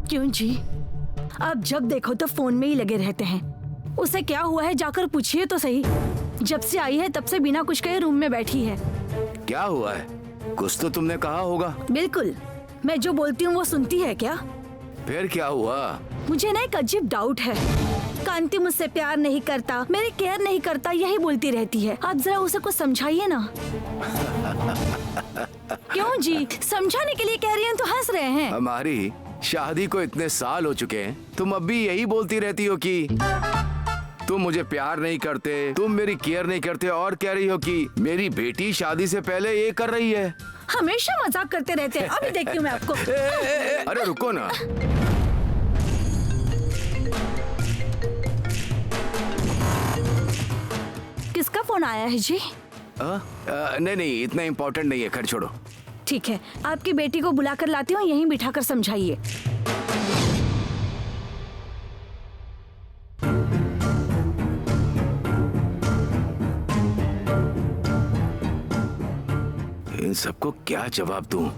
क्यों जी? आप जब देखो तो फोन में ही लगे रहते हैं। उसे क्या हुआ है जाकर पूछिए तो सही। जब से आई है तब से बिना कुछ कहे रूम में बैठी है। क्या हुआ है? कुछ तो तुमने कहा होगा। बिल्कुल, मैं जो बोलती हूँ वो सुनती है क्या? फिर क्या हुआ? मुझे ना एक अजीब डाउट है। कांति मुझसे प्यार नहीं करता, मेरी केयर नहीं करता, यही बोलती रहती है। आप जरा उसे कुछ समझाइए ना। क्यों जी? समझाने के लिए कह रही हैं तो हंस रहे हैं। हमारी शादी को इतने साल हो चुके हैं, तुम अब भी यही बोलती रहती हो कि तुम मुझे प्यार नहीं करते, तुम मेरी केयर नहीं करते, और कह रही हो कि मेरी बेटी शादी से पहले ये कर रही है। हमेशा मजाक करते रहते हैं। अभी देखती हूँ मैं आपको। अरे रुको ना। किसका फोन आया है जी? नहीं, इतना इम्पोर्टेंट नहीं है, खैर छोड़ो। ठीक है, आपकी बेटी को बुलाकर लाती हूँ, यहीं बिठाकर समझाइए। इन सबको क्या जवाब दूं?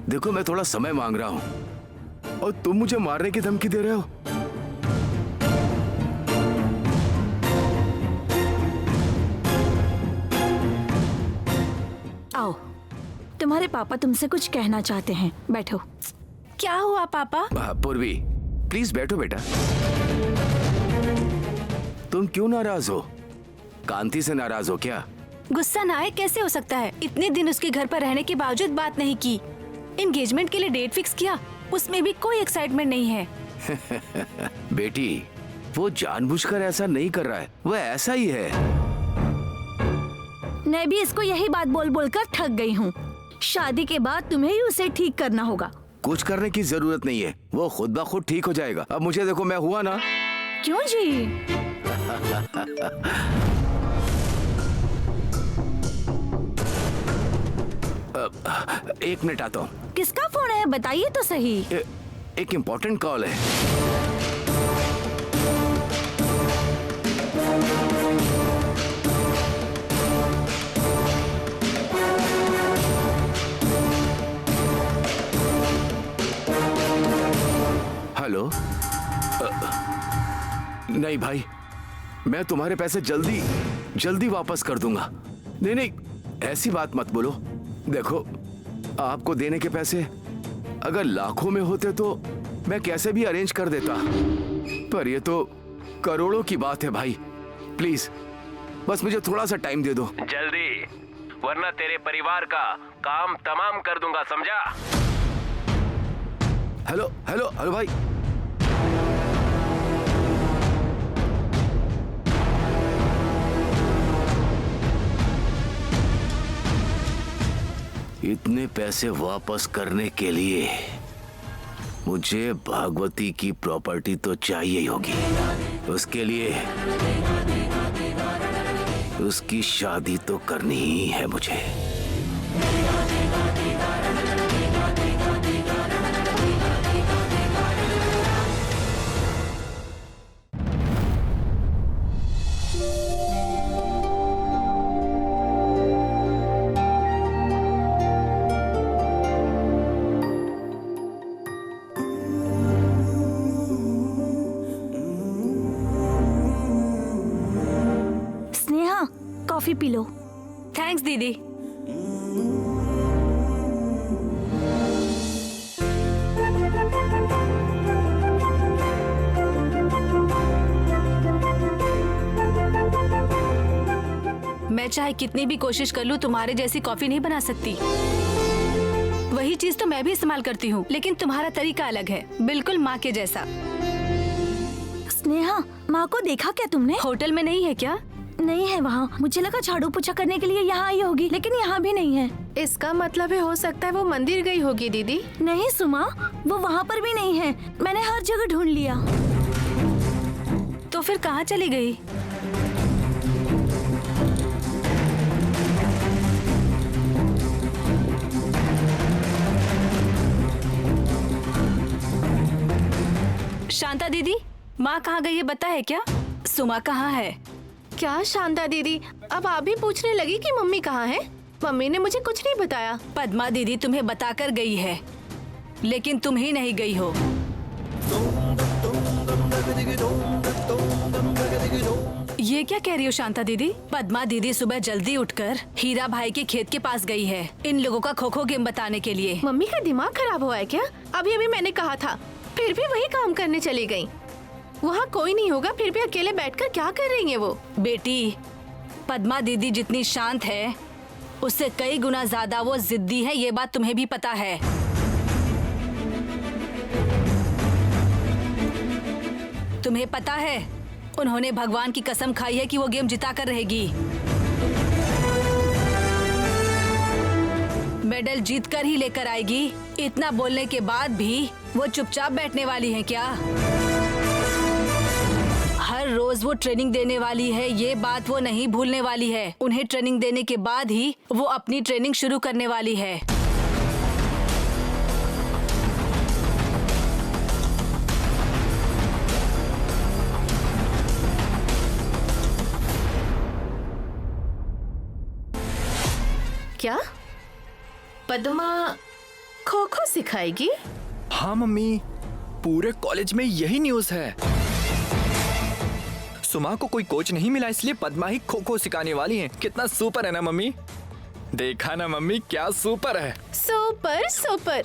देखो, मैं थोड़ा समय मांग रहा हूँ और तुम मुझे मारने की धमकी दे रहे हो। आओ, तुम्हारे पापा तुमसे कुछ कहना चाहते हैं, बैठो। क्या हुआ पापा? पूर्वी, प्लीज बैठो बेटा। तुम क्यों नाराज हो? कांति से नाराज हो क्या? गुस्सा ना आए कैसे हो सकता है? इतने दिन उसके घर पर रहने के बावजूद बात नहीं की। एंगेजमेंट के लिए डेट फिक्स किया, उसमें भी कोई एक्साइटमेंट नहीं है। बेटी, वो जानबूझकर ऐसा नहीं कर रहा है, वो ऐसा ही है। मैं भी इसको यही बात बोल बोल कर थक गई हूँ। शादी के बाद तुम्हें ही उसे ठीक करना होगा। कुछ करने की जरूरत नहीं है, वो खुद ब खुद ठीक हो जाएगा। अब मुझे देखो, मैं हुआ ना। क्यों जी? एक मिनट आता हूँ। किसका फोन है बताइए तो सही। एक इम्पोर्टेंट कॉल है। हेलो। नहीं भाई, मैं तुम्हारे पैसे जल्दी वापस कर दूंगा। नहीं, ऐसी बात मत बोलो। देखो, आपको देने के पैसे अगर लाखों में होते तो मैं कैसे भी अरेंज कर देता, पर ये तो करोड़ों की बात है भाई। प्लीज बस मुझे थोड़ा सा टाइम दे दो। जल्दी, वरना तेरे परिवार का काम तमाम कर दूंगा, समझा? हेलो हेलो हेलो भाई। इतने पैसे वापस करने के लिए मुझे भागवती की प्रॉपर्टी तो चाहिए ही होगी। उसके लिए उसकी शादी तो करनी ही है मुझे। Coffee P low. थैंक्स दीदी। मैं चाहे कितनी भी कोशिश कर लूं, तुम्हारे जैसी कॉफी नहीं बना सकती। वही चीज तो मैं भी इस्तेमाल करती हूँ, लेकिन तुम्हारा तरीका अलग है, बिल्कुल माँ के जैसा। स्नेहा, माँ को देखा क्या तुमने? होटल में नहीं है क्या? नहीं है वहाँ। मुझे लगा झाड़ू पोछा करने के लिए यहाँ आई होगी, लेकिन यहाँ भी नहीं है। इसका मतलब है हो सकता है वो मंदिर गई होगी दीदी। नहीं सुमा, वो वहाँ पर भी नहीं है। मैंने हर जगह ढूंढ लिया। तो फिर कहाँ चली गई? शांता दीदी, माँ कहाँ गई है पता है क्या? सुमा कहाँ है? क्या शांता दीदी, अब आप भी पूछने लगी कि मम्मी कहाँ है? मम्मी ने मुझे कुछ नहीं बताया। पद्मा दीदी तुम्हें बताकर गई है, लेकिन तुम ही नहीं गई हो। क्या कह रही हो शांता दीदी? पद्मा दीदी सुबह जल्दी उठकर हीरा भाई के खेत के पास गई है इन लोगों का खो खो गेम बताने के लिए। मम्मी का दिमाग खराब हुआ है क्या? अभी अभी मैंने कहा था, फिर भी वही काम करने चली गई। वहाँ कोई नहीं होगा, फिर भी अकेले बैठकर क्या कर रही है वो? बेटी, पद्मा दीदी जितनी शांत है उससे कई गुना ज्यादा वो जिद्दी है, ये बात तुम्हें भी पता है। तुम्हें पता है उन्होंने भगवान की कसम खाई है कि वो गेम जिता कर रहेगी। मेडल जीत कर ही लेकर आएगी। इतना बोलने के बाद भी वो चुपचाप बैठने वाली है क्या? हर रोज वो ट्रेनिंग देने वाली है, ये बात वो नहीं भूलने वाली है। उन्हें ट्रेनिंग देने के बाद ही वो अपनी ट्रेनिंग शुरू करने वाली है। क्या पद्मा खो खो सिखाएगी? हाँ मम्मी, पूरे कॉलेज में यही न्यूज़ है। सुमा को कोई कोच नहीं मिला इसलिए पद्मा ही खो खो सिखाने वाली है। कितना सुपर है ना मम्मी? देखा ना मम्मी, क्या सुपर है। सुपर सुपर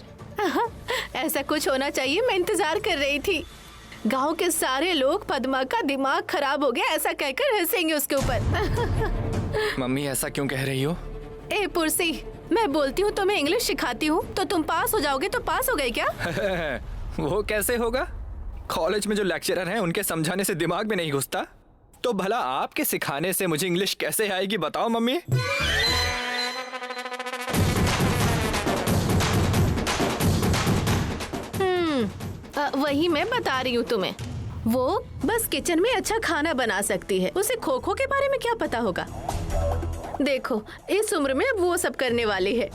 ऐसा कुछ होना चाहिए, मैं इंतजार कर रही थी। गांव के सारे लोग पद्मा का दिमाग खराब हो गया ऐसा कहकर हंसेंगे उसके ऊपर। मम्मी ऐसा क्यों कह रही हो? ए पुरसी, मैं बोलती हूँ तुम्हें इंग्लिश सिखाती हूँ तो तुम पास हो जाओगे, तो पास हो गए क्या? वो कैसे होगा? कॉलेज में जो लेक्चरर हैं उनके समझाने से दिमाग में नहीं घुसता, तो भला आपके सिखाने से मुझे इंग्लिश कैसे आएगी बताओ मम्मी? वही मैं बता रही हूँ तुम्हें। वो बस किचन में अच्छा खाना बना सकती है, उसे खो खो के बारे में क्या पता होगा? देखो इस उम्र में अब वो सब करने वाली है।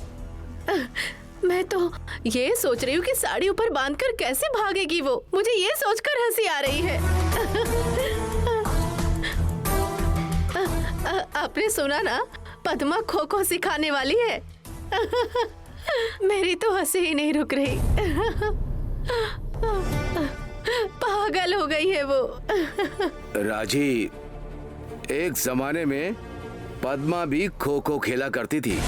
मैं तो ये सोच रही हूँ कि साड़ी ऊपर बांधकर कैसे भागेगी वो। मुझे ये सोचकर हंसी आ रही है। आपने सुना ना, पद्मा खो खो सिखाने वाली है। मेरी तो हंसी ही नहीं रुक रही। पागल हो गई है वो। राजी, एक जमाने में पद्मा भी खो खो खेला करती थी।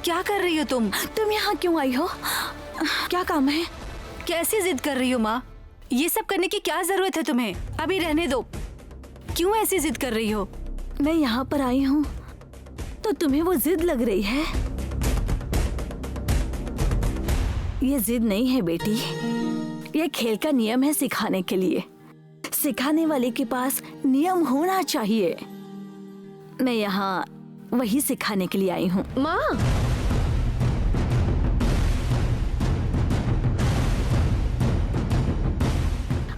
क्या कर रही हो तुम यहाँ क्यों आई हो? क्या काम है? कैसी जिद कर रही हो माँ? ये सब करने की क्या जरूरत है तुम्हें? अभी रहने दो। क्यों ऐसी जिद कर रही हो? मैं यहाँ पर आई हूँ तो तुम्हें वो जिद लग रही है? ये जिद नहीं है बेटी, ये खेल का नियम है सिखाने के लिए। सिखाने वाले के पास नियम होना चाहिए। मैं यहाँ वही सिखाने के लिए आई हूँ। माँ,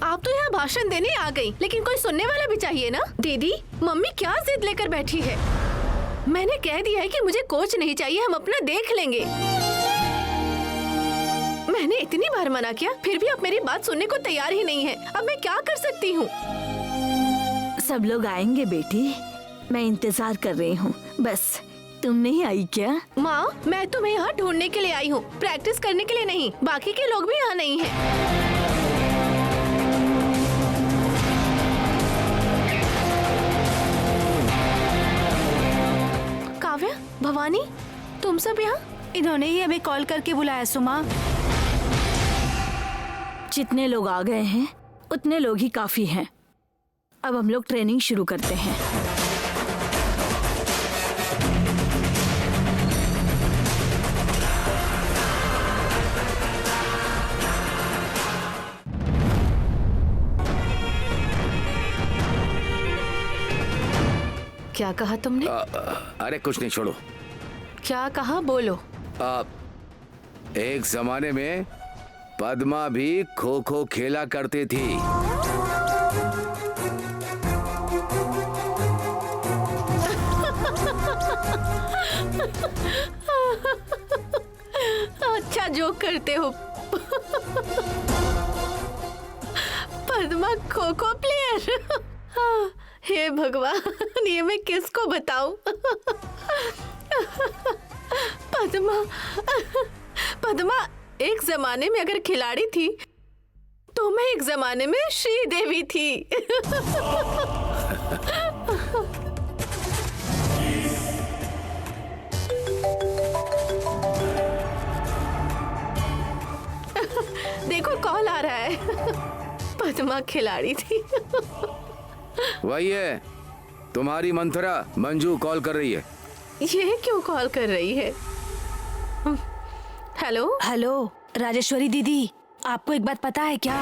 आप तो यहाँ भाषण देने आ गई, लेकिन कोई सुनने वाला भी चाहिए ना। दीदी, मम्मी क्या जिद लेकर बैठी है? मैंने कह दिया है कि मुझे कोच नहीं चाहिए, हम अपना देख लेंगे। मैंने इतनी बार मना किया, फिर भी अब मेरी बात सुनने को तैयार ही नहीं है। अब मैं क्या कर सकती हूँ? सब लोग आएंगे बेटी, मैं इंतजार कर रही हूँ। बस तुम नहीं आई क्या? माँ, मैं तुम्हें यहाँ ढूंढने के लिए आई हूँ, प्रैक्टिस करने के लिए नहीं। बाकी के लोग भी यहाँ नहीं हैं। काव्या, भवानी, तुम सब यहाँ? इन्होंने ही हमें कॉल करके बुलाया सुमा। जितने लोग आ गए हैं उतने लोग ही काफी हैं। अब हम लोग ट्रेनिंग शुरू करते हैं। क्या कहा तुमने? अरे कुछ नहीं, छोड़ो। क्या कहा, बोलो। एक जमाने में पद्मा भी खो खो खेला करती थी। अच्छा जोक करते हो। पद्मा खो खो प्लेयर। हे भगवान, ये मैं किसको बताऊं? पद्मा पद्मा एक जमाने में अगर खिलाड़ी थी तो मैं एक जमाने में श्रीदेवी थी। देखो कॉल आ रहा है। पद्मा खिलाड़ी थी। वही है, तुम्हारी मंथरा मंजू कॉल कर रही है। ये क्यों कॉल कर रही है? हेलो हेलो राजेश्वरी दीदी, आपको एक बात पता है क्या?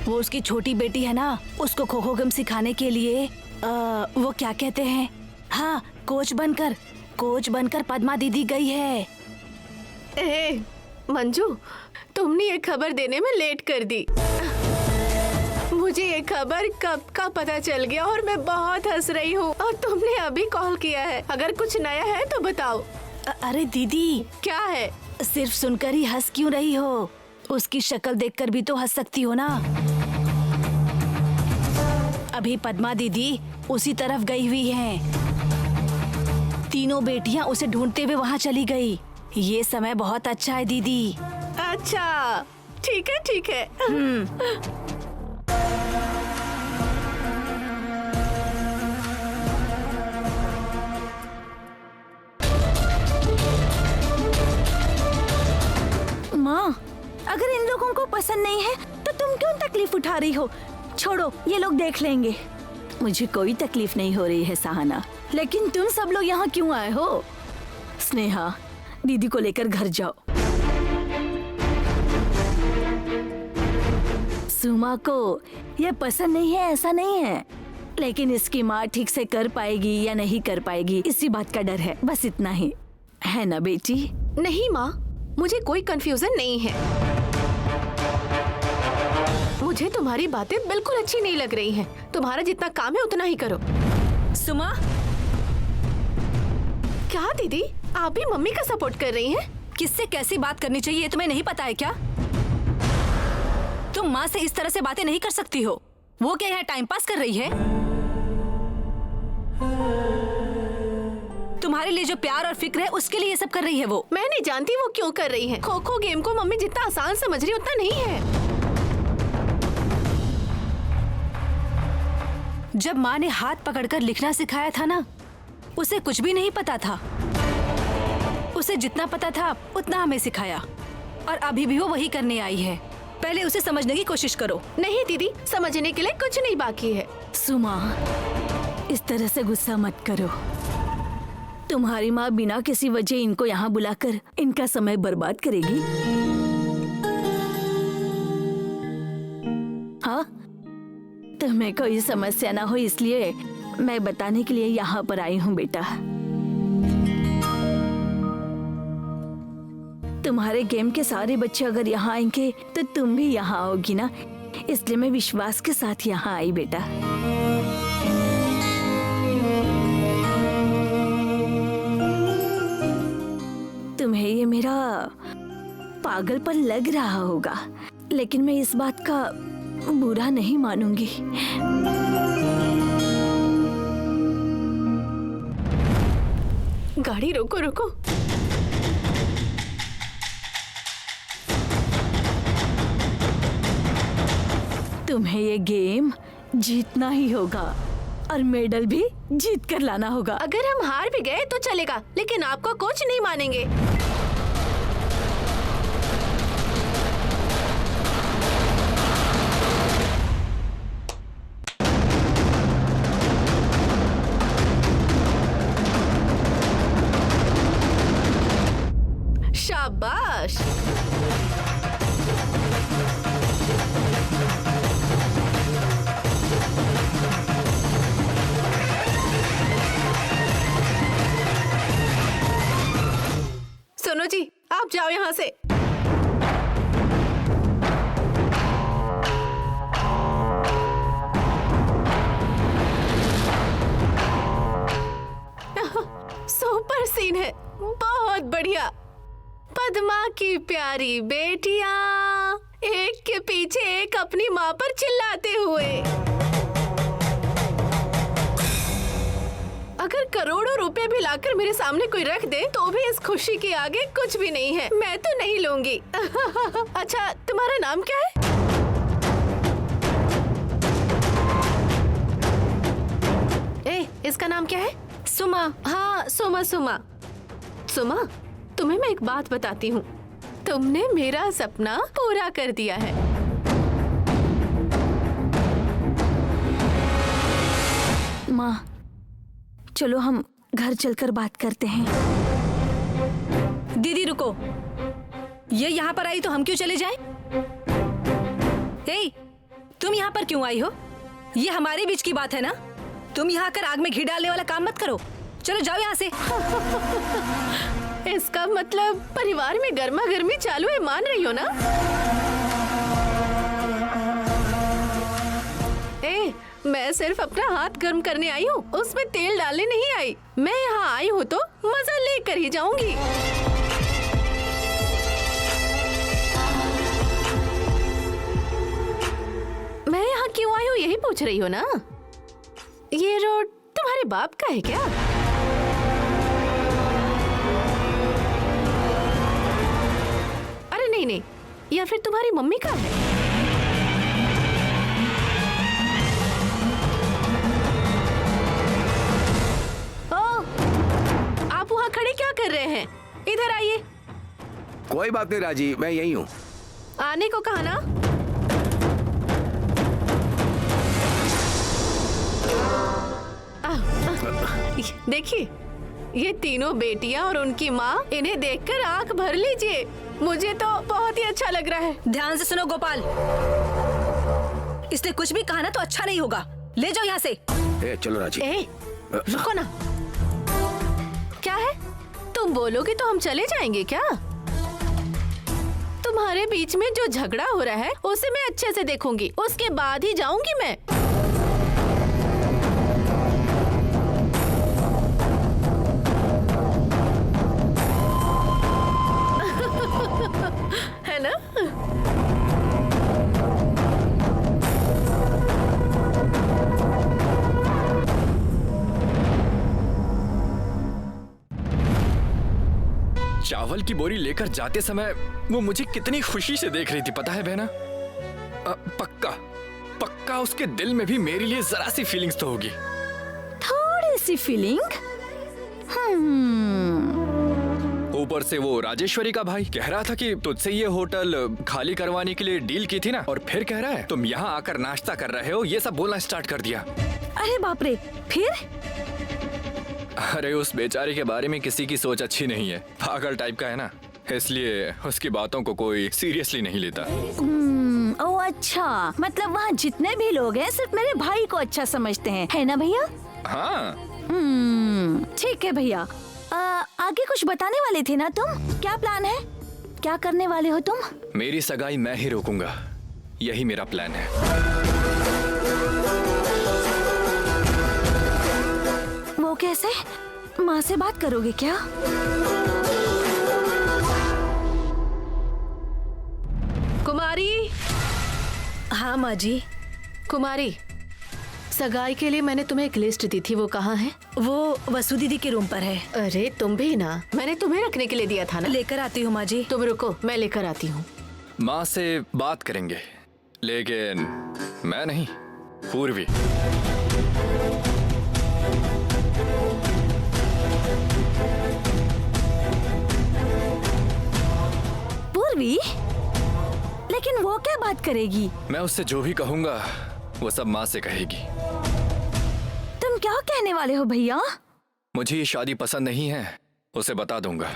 वो उसकी छोटी बेटी है ना, उसको खो खो गेम सिखाने के लिए वो क्या कहते हैं, हाँ कोच बनकर पद्मा दीदी गई है। ए मंजू, तुमने ये खबर देने में लेट कर दी। मुझे ये खबर कब का पता चल गया और मैं बहुत हंस रही हूँ और तुमने अभी कॉल किया है। अगर कुछ नया है तो बताओ। अरे दीदी, क्या है? सिर्फ सुनकर ही हंस क्यों रही हो? उसकी शक्ल देखकर भी तो हंस सकती हो ना। अभी पद्मा दीदी उसी तरफ गई हुई हैं। तीनों बेटियां उसे ढूंढते हुए वहां चली गई। ये समय बहुत अच्छा है दीदी। अच्छा ठीक है ठीक है। माँ, अगर इन लोगों को पसंद नहीं है तो तुम क्यों तकलीफ उठा रही हो? छोड़ो, ये लोग देख लेंगे। मुझे कोई तकलीफ नहीं हो रही है सहाना, लेकिन तुम सब लोग यहाँ क्यों आए हो? स्नेहा, दीदी को लेकर घर जाओ। सुमा को ये पसंद नहीं है ऐसा नहीं है, लेकिन इसकी माँ ठीक से कर पाएगी या नहीं कर पाएगी इसी बात का डर है, बस इतना ही है ना बेटी? नहीं माँ, मुझे कोई कंफ्यूजन नहीं है। मुझे तुम्हारी बातें बिल्कुल अच्छी नहीं लग रही हैं। तुम्हारा जितना काम है उतना ही करो। सुमा, क्या दीदी, आप भी मम्मी का सपोर्ट कर रही हैं? किससे कैसी बात करनी चाहिए ये तुम्हें नहीं पता है क्या? तुम माँ से इस तरह से बातें नहीं कर सकती हो। वो क्या यहाँ टाइम पास कर रही है? तुम्हारे लिए जो प्यार और फिक्र है उसके लिए ये सब कर रही है वो। मैं नहीं जानती वो क्यों कर रही है। खो खो गेम को मम्मी जितना आसान समझ रही उतना नहीं है। जब माँ ने हाथ पकड़कर लिखना सिखाया था ना, उसे कुछ भी नहीं पता था। उसे जितना पता था उतना हमें सिखाया और अभी भी वो वही करने आई है। पहले उसे समझने की कोशिश करो। नहीं दीदी, समझने के लिए कुछ नहीं बाकी है। सुमा, इस तरह से गुस्सा मत करो। तुम्हारी माँ बिना किसी वजह इनको यहाँ बुलाकर इनका समय बर्बाद करेगी? हाँ, तुम्हें कोई समस्या ना हो इसलिए मैं बताने के लिए यहाँ पर आई हूँ बेटा। तुम्हारे गेम के सारे बच्चे अगर यहाँ आएंगे तो तुम भी यहाँ आओगी ना, इसलिए मैं विश्वास के साथ यहाँ आई बेटा। तुम्हें ये मेरा पागलपन लग रहा होगा, लेकिन मैं इस बात का बुरा नहीं मानूंगी। गाड़ी रोको रोको। तुम्हें ये गेम जीतना ही होगा और मेडल भी जीत कर लाना होगा। अगर हम हार भी गए तो चलेगा, लेकिन आपको कोच नहीं मानेंगे। शाबाश। सुनो जी, आप जाओ यहाँ से। पद्मा की प्यारी बेटियां एक के पीछे एक अपनी माँ पर चिल्लाते हुए। अगर करोड़ों रुपए भी लाकर मेरे सामने कोई रख दे तो भी इस खुशी के आगे कुछ भी नहीं है। मैं तो नहीं लूंगी। अच्छा, तुम्हारा नाम क्या है? इसका नाम क्या है? सुमा। हाँ, सुमा। सुमा, सुमा, तुम्हें मैं एक बात बताती हूँ। तुमने मेरा सपना पूरा कर दिया है। माँ, चलो हम घर चलकर बात करते हैं। दीदी रुको, ये यहाँ पर आई तो हम क्यों चले जाएं? तुम यहाँ पर क्यों आई हो? ये हमारे बीच की बात है ना। तुम यहाँ आकर आग में घी डालने वाला काम मत करो। चलो जाओ यहाँ से। इसका मतलब परिवार में गर्मा गर्मी चालू है, मान रही हो ना? मैं सिर्फ अपना हाथ गर्म करने आई हूँ, उसमें तेल डालने नहीं आई। मैं यहाँ आई हूँ तो मजा लेकर ही जाऊंगी। मैं यहाँ क्यों आई हूँ यही पूछ रही हो ना? ये रोड तुम्हारे बाप का है क्या? अरे नहीं, या फिर तुम्हारी मम्मी का है? आप वहाँ खड़े क्या कर रहे हैं? इधर आइए। कोई बात नहीं राजी, मैं यही हूँ। आने को कहा ना। देखिए, ये तीनों बेटियां और उनकी माँ, इन्हें देखकर आंख भर लीजिए। मुझे तो बहुत ही अच्छा लग रहा है। ध्यान से सुनो गोपाल, इसने कुछ भी कहा ना तो अच्छा नहीं होगा। ले जाओ यहाँ से। चलो राजी। रुको ना। क्या है? तुम बोलोगे तो हम चले जाएंगे क्या? तुम्हारे बीच में जो झगड़ा हो रहा है उसे मैं अच्छे से देखूंगी, उसके बाद ही जाऊंगी मैं। है ना? चावल की बोरी लेकर जाते समय वो मुझे कितनी खुशी से देख रही थी, पता है बहना? पक्का उसके दिल में भी मेरे लिए जरा सी फीलिंग्स तो होगी। थोड़ी सी फीलिंग? ऊपर से वो राजेश्वरी का भाई कह रहा था कि तुझसे ये होटल खाली करवाने के लिए डील की थी ना, और फिर कह रहा है तुम यहाँ आकर नाश्ता कर रहे हो। ये सब बोलना स्टार्ट कर दिया। अरे बाप रे, फिर? अरे उस बेचारे के बारे में किसी की सोच अच्छी नहीं है, पागल टाइप का है ना, इसलिए उसकी बातों को कोई सीरियसली नहीं लेता। ओह अच्छा, मतलब वहाँ जितने भी लोग हैं सिर्फ मेरे भाई को अच्छा समझते हैं, है ना भैया? हाँ। ठीक है भैया। आगे कुछ बताने वाले थे ना तुम? क्या प्लान है? क्या करने वाले हो तुम? मेरी सगाई मैं ही रोकूंगा, यही मेरा प्लान है। वो कैसे? माँ से बात करोगे क्या? कुमारी। हाँ माँ जी। कुमारी, सगाई के लिए मैंने तुम्हें एक लिस्ट दी थी, वो कहाँ है? वो वसु दीदी के रूम पर है। अरे तुम भी ना, मैंने तुम्हें रखने के लिए दिया था ना। लेकर आती हूँ माँ जी। तुम रुको, मैं लेकर आती हूँ। माँ से बात करेंगे, लेकिन मैं नहीं, पूर्वी। पूर्वी? लेकिन वो क्या बात करेगी? मैं उससे जो भी कहूँगा वो सब माँ से कहेगी। तुम क्या कहने वाले हो भैया? मुझे ये शादी पसंद नहीं है, उसे बता दूंगा।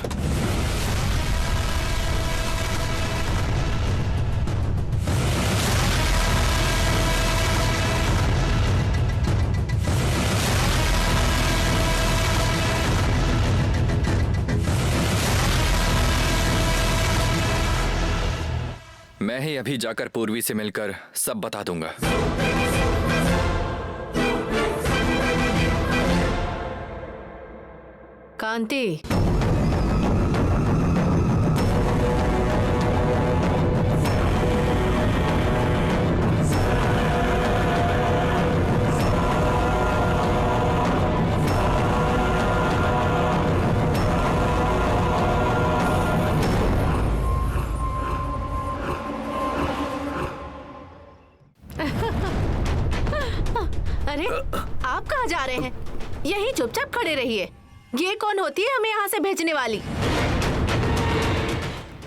मैं ही अभी जाकर पूर्वी से मिलकर सब बता दूंगा। कांति, कहाँ जा रहे हैं? यहीं चुपचाप खड़े रहिए। ये कौन होती है हमें यहाँ से भेजने वाली?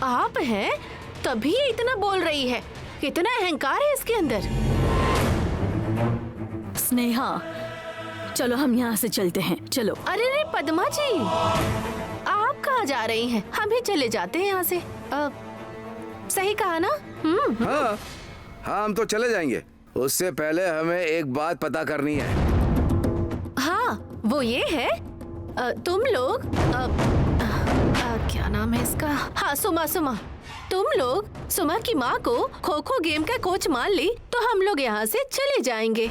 आप हैं तभी ये इतना बोल रही है। कितना अहंकार है इसके अंदर। स्नेहा, चलो हम यहाँ से चलते हैं, चलो। अरे रे पद्मा जी, आप कहाँ जा रही हैं? हम ही चले जाते हैं यहाँ से। सही कहा ना? हाँ हाँ, हम तो चले जाएंगे। उससे पहले हमें एक बात पता करनी है। हाँ, वो ये है, तुम लोग क्या नाम है इसका? हाँ, सुमा। तुम लोग सुमा की माँ को खो खो गेम का कोच मान ली तो हम लोग यहाँ से चले जाएंगे।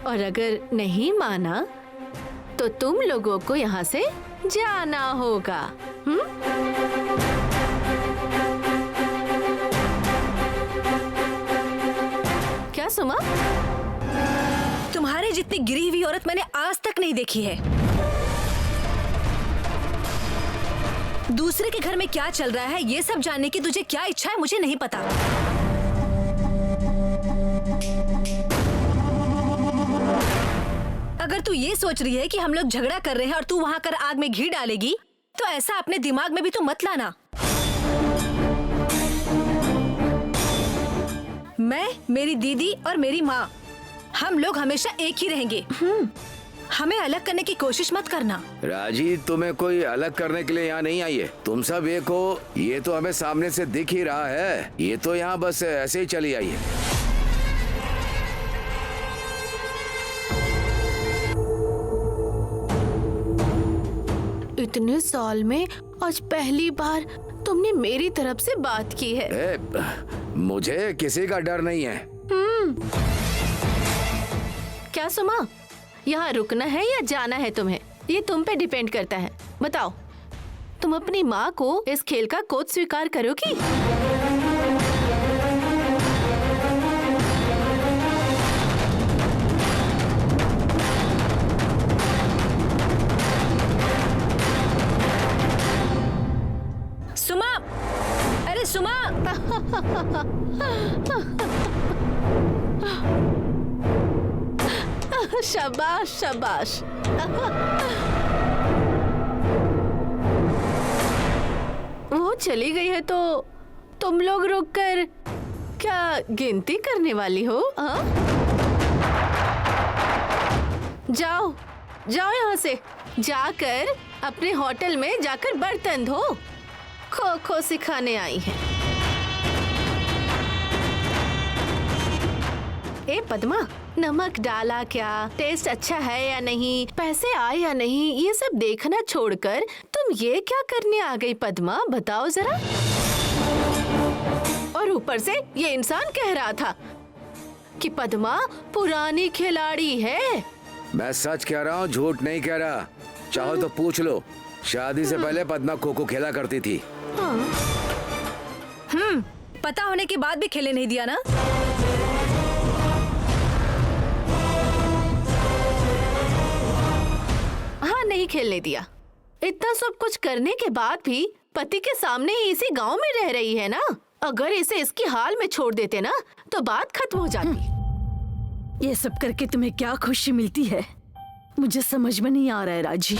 और अगर नहीं माना तो तुम लोगों को यहाँ से जाना होगा। क्या सुमा? तुम्हारे जितनी गिरी हुई औरत मैंने आज तक नहीं देखी है। दूसरे के घर में क्या चल रहा है ये सब जानने की तुझे क्या इच्छा है मुझे नहीं पता। अगर तू ये सोच रही है कि हम लोग झगड़ा कर रहे हैं और तू वहां कर आग में घी डालेगी तो ऐसा अपने दिमाग में भी तो मत लाना। मैं, मेरी दीदी और मेरी माँ, हम लोग हमेशा एक ही रहेंगे। हमें अलग करने की कोशिश मत करना। राजी, तुम्हें कोई अलग करने के लिए यहाँ नहीं आई है। तुम सब एक हो, ये तो हमें सामने से दिख ही रहा है। ये तो यहाँ बस ऐसे ही चली आई है। इतने साल में आज पहली बार तुमने मेरी तरफ से बात की है। मुझे किसी का डर नहीं है। क्या सुमा, यहाँ रुकना है या जाना है तुम्हें? ये तुम पे डिपेंड करता है। बताओ, तुम अपनी माँ को इस खेल का कोच स्वीकार करोगी? सुमा, अरे सुमा। शाबाश शाबाश। वो चली गई है तो तुम लोग रुककर क्या गिनती करने वाली हो? जाओ जाओ यहाँ से, जाकर अपने होटल में जाकर बर्तन धो। खो खो सिखाने आई है। ए पद्मा, नमक डाला क्या, टेस्ट अच्छा है या नहीं, पैसे आए या नहीं, ये सब देखना छोड़कर तुम ये क्या करने आ गई पद्मा? बताओ जरा। और ऊपर से ये इंसान कह रहा था कि पद्मा पुरानी खिलाड़ी है। मैं सच कह रहा हूँ, झूठ नहीं कह रहा। चाहो तो पूछ लो, शादी से पहले पद्मा खो खो खेला करती थी। पता होने के बाद भी खेलने नहीं दिया ना? हाँ, नहीं खेलने दिया। इतना सब कुछ करने के बाद भी पति के सामने ही इसी गांव में रह रही है ना। अगर इसे इसकी हाल में छोड़ देते ना तो बात खत्म हो जाती। ये सब करके तुम्हें क्या खुशी मिलती है मुझे समझ में नहीं आ रहा है राजी।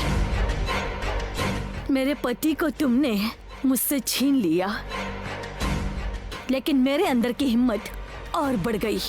मेरे पति को तुमने मुझसे छीन लिया, लेकिन मेरे अंदर की हिम्मत और बढ़ गई।